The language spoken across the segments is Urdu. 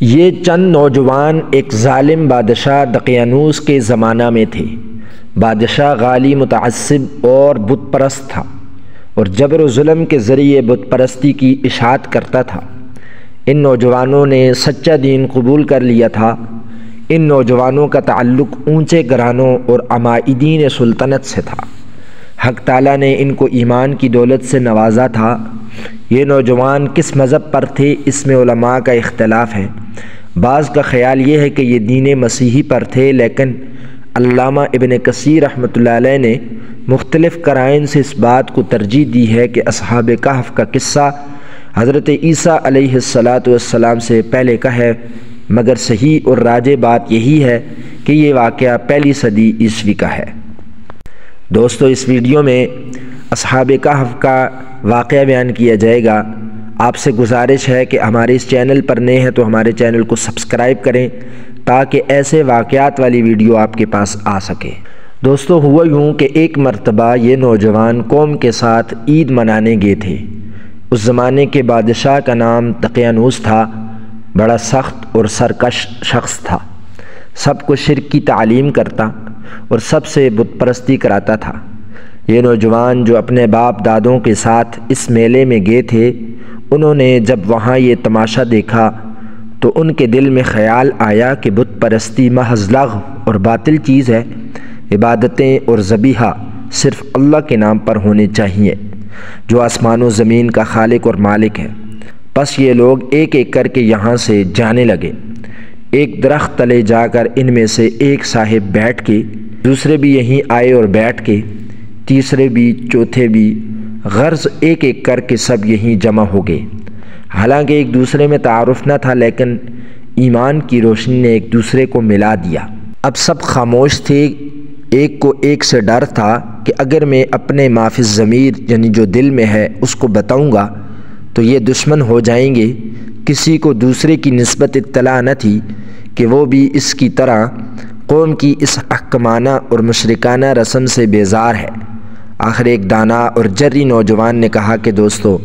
یہ چند نوجوان ایک ظالم بادشاہ دقیانوس کے زمانہ میں تھے۔ بادشاہ غالی متعصب اور بت پرست تھا اور جبر و ظلم کے ذریعے بت پرستی کی اشاعت کرتا تھا۔ ان نوجوانوں نے سچا دین قبول کر لیا تھا۔ ان نوجوانوں کا تعلق اونچے گھرانوں اور عمائدین سلطنت سے تھا۔ حق تعالیٰ نے ان کو ایمان کی دولت سے نوازا تھا۔ یہ نوجوان کس مذہب پر تھے اس میں علماء کا اختلاف ہے۔ بعض کا خیال یہ ہے کہ یہ دین مسیحی پر تھے، لیکن علامہ ابن کثیر رحمۃ اللہ علیہ نے مختلف قرائن سے اس بات کو ترجیح دی ہے کہ اصحاب کہف کا قصہ حضرت عیسیٰ علیہ السلام سے پہلے کا ہے، مگر صحیح اور راجح بات یہی ہے کہ یہ واقعہ پہلی صدی عیسوی کا ہے۔ دوستو، اس ویڈیو میں اصحاب کہف کا واقعہ بیان کیا جائے گا۔ آپ سے گزارش ہے کہ ہمارے اس چینل پر نئے ہیں تو ہمارے چینل کو سبسکرائب کریں تاکہ ایسے واقعات والی ویڈیو آپ کے پاس آ سکے۔ دوستو، ہوا یوں کہ ایک مرتبہ یہ نوجوان قوم کے ساتھ عید منانے گئے تھے۔ اس زمانے کے بادشاہ کا نام دقیانوس تھا۔ بڑا سخت اور سرکش شخص تھا، سب کو شرک کی تعلیم کرتا اور سب سے بت پرستی کراتا تھا۔ یہ نوجوان جو اپنے باپ دادوں کے ساتھ اس میلے میں گئے تھے، انہوں نے جب وہاں یہ تماشا دیکھا تو ان کے دل میں خیال آیا کہ بت پرستی محض لغو اور باطل چیز ہے۔ عبادتیں اور ذبیحہ صرف اللہ کے نام پر ہونے چاہیے جو آسمان و زمین کا خالق اور مالک ہے۔ پس یہ لوگ ایک ایک کر کے یہاں سے جانے لگے۔ ایک درخت تلے جا کر ان میں سے ایک صاحب بیٹھ کے، دوسرے بھی یہیں آئے اور بیٹھ کے، تیسرے بھی، چوتھے بھی، غرض ایک ایک کر کے سب یہیں جمع ہو گئے۔ حالانکہ ایک دوسرے میں تعارف نہ تھا، لیکن ایمان کی روشنی نے ایک دوسرے کو ملا دیا۔ اب سب خاموش تھے۔ ایک کو ایک سے ڈر تھا کہ اگر میں اپنے ما فی الضمیر یعنی جو دل میں ہے اس کو بتاؤں گا تو یہ دشمن ہو جائیں گے۔ کسی کو دوسرے کی نسبت اطلاع نہ تھی کہ وہ بھی اس کی طرح قوم کی اس احکمانہ اور مشرکانہ رسم سے بیزار ہے۔ آخر ایک دانا اور جری نوجوان نے کہا کہ دوستو،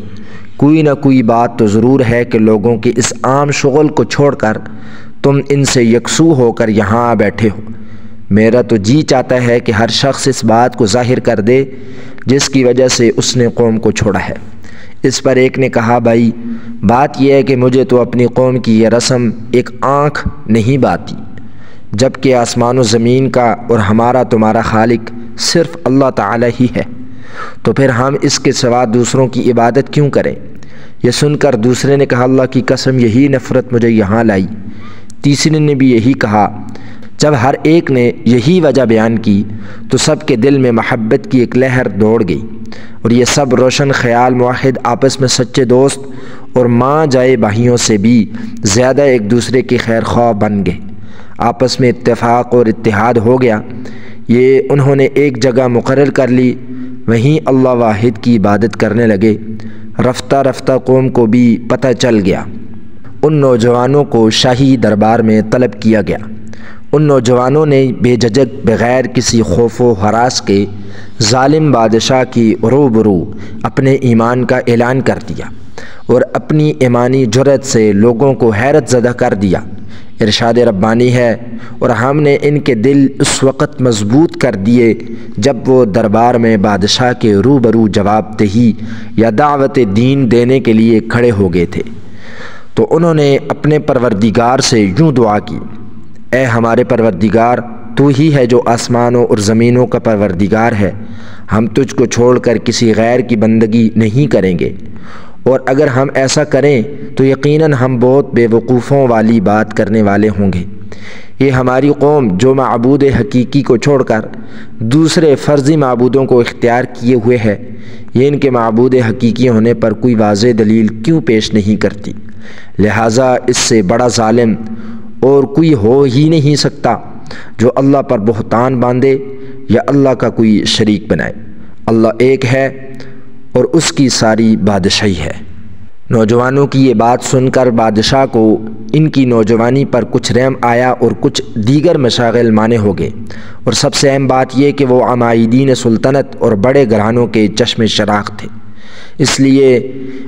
کوئی نہ کوئی بات تو ضرور ہے کہ لوگوں کے اس عام شغل کو چھوڑ کر تم ان سے یکسو ہو کر یہاں آ بیٹھے ہو۔ میرا تو جی چاہتا ہے کہ ہر شخص اس بات کو ظاہر کر دے جس کی وجہ سے اس نے قوم کو چھوڑا ہے۔ اس پر ایک نے کہا، بھائی بات یہ ہے کہ مجھے تو اپنی قوم کی یہ رسم ایک آنکھ نہیں باتی، جبکہ آسمان و زمین کا اور ہمارا تمہارا خالق صرف اللہ تعالی ہی ہے، تو پھر ہم اس کے سوا دوسروں کی عبادت کیوں کریں؟ یہ سن کر دوسرے نے کہا، اللہ کی قسم یہی نفرت مجھے یہاں لائی۔ تیسرے نے بھی یہی کہا۔ جب ہر ایک نے یہی وجہ بیان کی تو سب کے دل میں محبت کی ایک لہر دوڑ گئی اور یہ سب روشن خیال موحد آپس میں سچے دوست اور ماں جائے بھائیوں سے بھی زیادہ ایک دوسرے کے خیر خواہ بن گئے۔ آپس میں اتفاق اور اتحاد ہو گیا۔ یہ انہوں نے ایک جگہ مقرر کر لی، وہیں اللہ واحد کی عبادت کرنے لگے۔ رفتہ رفتہ قوم کو بھی پتہ چل گیا۔ ان نوجوانوں کو شاہی دربار میں طلب کیا گیا۔ ان نوجوانوں نے بے جھجک بغیر کسی خوف و ہراس کے ظالم بادشاہ کی روبرو اپنے ایمان کا اعلان کر دیا اور اپنی ایمانی جرأت سے لوگوں کو حیرت زدہ کر دیا۔ ارشاد ربانی ہے، اور ہم نے ان کے دل اس وقت مضبوط کر دیے جب وہ دربار میں بادشاہ کے روبرو جواب دہی یا دعوت دین دینے کے لیے کھڑے ہو گئے تھے تو انہوں نے اپنے پروردگار سے یوں دعا کی، اے ہمارے پروردگار، تو ہی ہے جو آسمانوں اور زمینوں کا پروردگار ہے۔ ہم تجھ کو چھوڑ کر کسی غیر کی بندگی نہیں کریں گے، اور اگر ہم ایسا کریں تو یقیناً ہم بہت بے وقوفوں والی بات کرنے والے ہوں گے۔ یہ ہماری قوم جو معبود حقیقی کو چھوڑ کر دوسرے فرضی معبودوں کو اختیار کیے ہوئے ہے، یہ ان کے معبود حقیقی ہونے پر کوئی واضح دلیل کیوں پیش نہیں کرتی؟ لہٰذا اس سے بڑا ظالم اور کوئی ہو ہی نہیں سکتا جو اللہ پر بہتان باندھے یا اللہ کا کوئی شریک بنائے۔ اللہ ایک ہے اور اس کی ساری بادشاہی ہے۔ نوجوانوں کی یہ بات سن کر بادشاہ کو ان کی نوجوانی پر کچھ رحم آیا اور کچھ دیگر مشاغل مانے ہو گئے، اور سب سے اہم بات یہ کہ وہ عمائدین سلطنت اور بڑے گھرانوں کے چشم چراغ تھے، اس لیے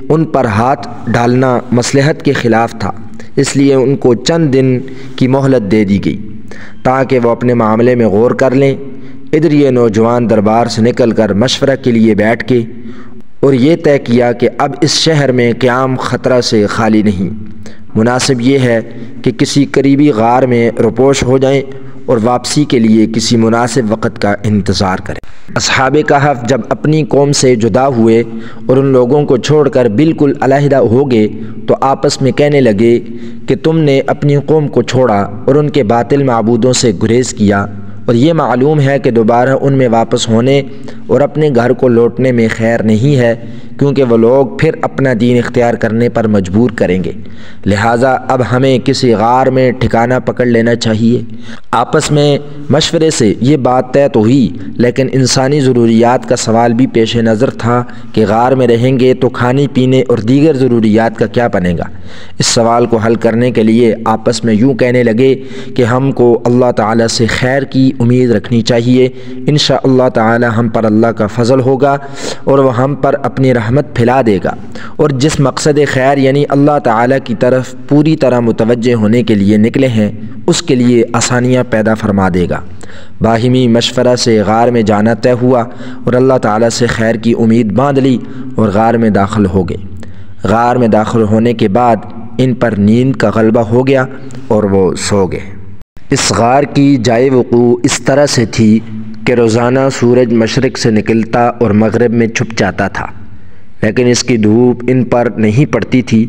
ان پر ہاتھ ڈالنا مصلحت کے خلاف تھا۔ اس لیے ان کو چند دن کی مہلت دے دی گئی تاکہ وہ اپنے معاملے میں غور کر لیں۔ ادھر یہ نوجوان دربار سے نکل کر مشورہ کے لیے بیٹھ کے اور یہ طے کیا کہ اب اس شہر میں قیام خطرہ سے خالی نہیں، مناسب یہ ہے کہ کسی قریبی غار میں روپوش ہو جائیں اور واپسی کے لیے کسی مناسب وقت کا انتظار کریں۔ اصحاب کہف جب اپنی قوم سے جدا ہوئے اور ان لوگوں کو چھوڑ کر بالکل علیحدہ ہو گئے تو آپس میں کہنے لگے کہ تم نے اپنی قوم کو چھوڑا اور ان کے باطل معبودوں سے گریز کیا، اور یہ معلوم ہے کہ دوبارہ ان میں واپس ہونے اور اپنے گھر کو لوٹنے میں خیر نہیں ہے، کیونکہ وہ لوگ پھر اپنا دین اختیار کرنے پر مجبور کریں گے۔ لہٰذا اب ہمیں کسی غار میں ٹھکانہ پکڑ لینا چاہیے۔ آپس میں مشورے سے یہ بات طے تو ہوئی، لیکن انسانی ضروریات کا سوال بھی پیش نظر تھا کہ غار میں رہیں گے تو کھانے پینے اور دیگر ضروریات کا کیا بنے گا۔ اس سوال کو حل کرنے کے لیے آپس میں یوں کہنے لگے کہ ہم کو اللہ تعالیٰ سے خیر کی امید رکھنی چاہیے، انشاءاللہ تعالی ہم پر اللہ کا فضل ہوگا اور وہ ہم پر اپنی رحمت پھیلا دے گا، اور جس مقصد خیر یعنی اللہ تعالیٰ کی طرف پوری طرح متوجہ ہونے کے لیے نکلے ہیں اس کے لیے آسانیاں پیدا فرما دے گا۔ باہمی مشورہ سے غار میں جانا طے ہوا اور اللہ تعالیٰ سے خیر کی امید باندھ لی اور غار میں داخل ہو گئے۔ غار میں داخل ہونے کے بعد ان پر نیند کا غلبہ ہو گیا اور وہ سو گئے۔ اس غار کی جائے وقوع اس طرح سے تھی کہ روزانہ سورج مشرق سے نکلتا اور مغرب میں چھپ جاتا تھا، لیکن اس کی دھوپ ان پر نہیں پڑتی تھی۔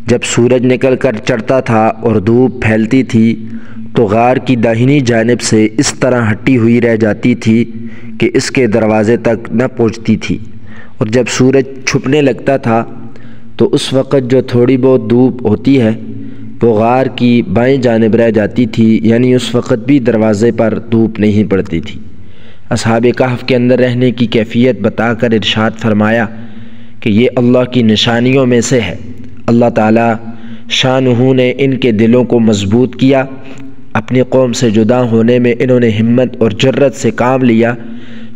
جب سورج نکل کر چڑھتا تھا اور دھوپ پھیلتی تھی تو غار کی داہنی جانب سے اس طرح ہٹی ہوئی رہ جاتی تھی کہ اس کے دروازے تک نہ پہنچتی تھی، اور جب سورج چھپنے لگتا تھا تو اس وقت جو تھوڑی بہت دھوپ ہوتی ہے وہ غار کی بائیں جانب رہ جاتی تھی، یعنی اس وقت بھی دروازے پر دھوپ نہیں پڑتی تھی۔ اصحاب کہف کے اندر رہنے کی کیفیت بتا کر ارشاد فرمایا کہ یہ اللہ کی نشانیوں میں سے ہے۔ اللہ تعالیٰ شانہ نے ان کے دلوں کو مضبوط کیا، اپنی قوم سے جدا ہونے میں انہوں نے ہمت اور جرت سے کام لیا،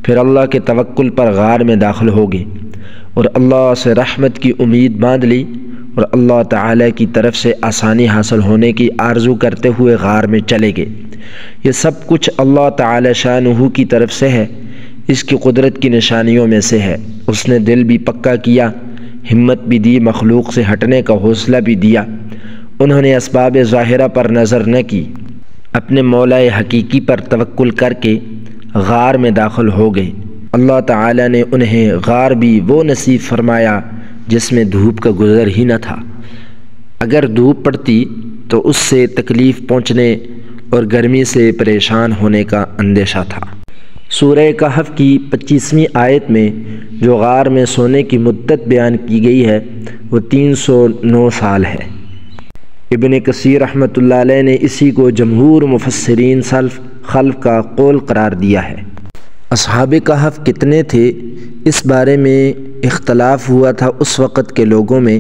پھر اللہ کے توکل پر غار میں داخل ہو گئے اور اللہ سے رحمت کی امید باندھ لی، اور اللہ تعالیٰ کی طرف سے آسانی حاصل ہونے کی آرزو کرتے ہوئے غار میں چلے گئے۔ یہ سب کچھ اللہ تعالی شانہ کی طرف سے ہے، اس کی قدرت کی نشانیوں میں سے ہے۔ اس نے دل بھی پکا کیا، ہمت بھی دی، مخلوق سے ہٹنے کا حوصلہ بھی دیا۔ انہوں نے اسباب ظاہرہ پر نظر نہ کی، اپنے مولا حقیقی پر توکل کر کے غار میں داخل ہو گئے۔ اللہ تعالی نے انہیں غار بھی وہ نصیب فرمایا جس میں دھوپ کا گزر ہی نہ تھا۔ اگر دھوپ پڑتی تو اس سے تکلیف پہنچنے اور گرمی سے پریشان ہونے کا اندیشہ تھا۔ سورہ کہف کی 25ویں آیت میں جو غار میں سونے کی مدت بیان کی گئی ہے وہ 309 سال ہے۔ ابن کثیر رحمۃ اللہ علیہ نے اسی کو جمہور مفسرین سلف خلف کا قول قرار دیا ہے۔ اصحاب کہف کتنے تھے اس بارے میں اختلاف ہوا تھا اس وقت کے لوگوں میں،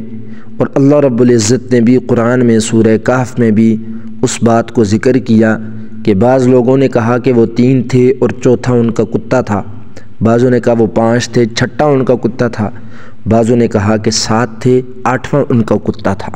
اور اللہ رب العزت نے بھی قرآن میں سورہ کہف میں بھی اس بات کو ذکر کیا کہ بعض لوگوں نے کہا کہ وہ 3 تھے اور چوتھا ان کا کتا تھا، بعضوں نے کہا وہ 5 تھے، چھٹا ان کا کتا تھا، بعضوں نے کہا کہ 7 تھے، 8واں ان کا کتا تھا۔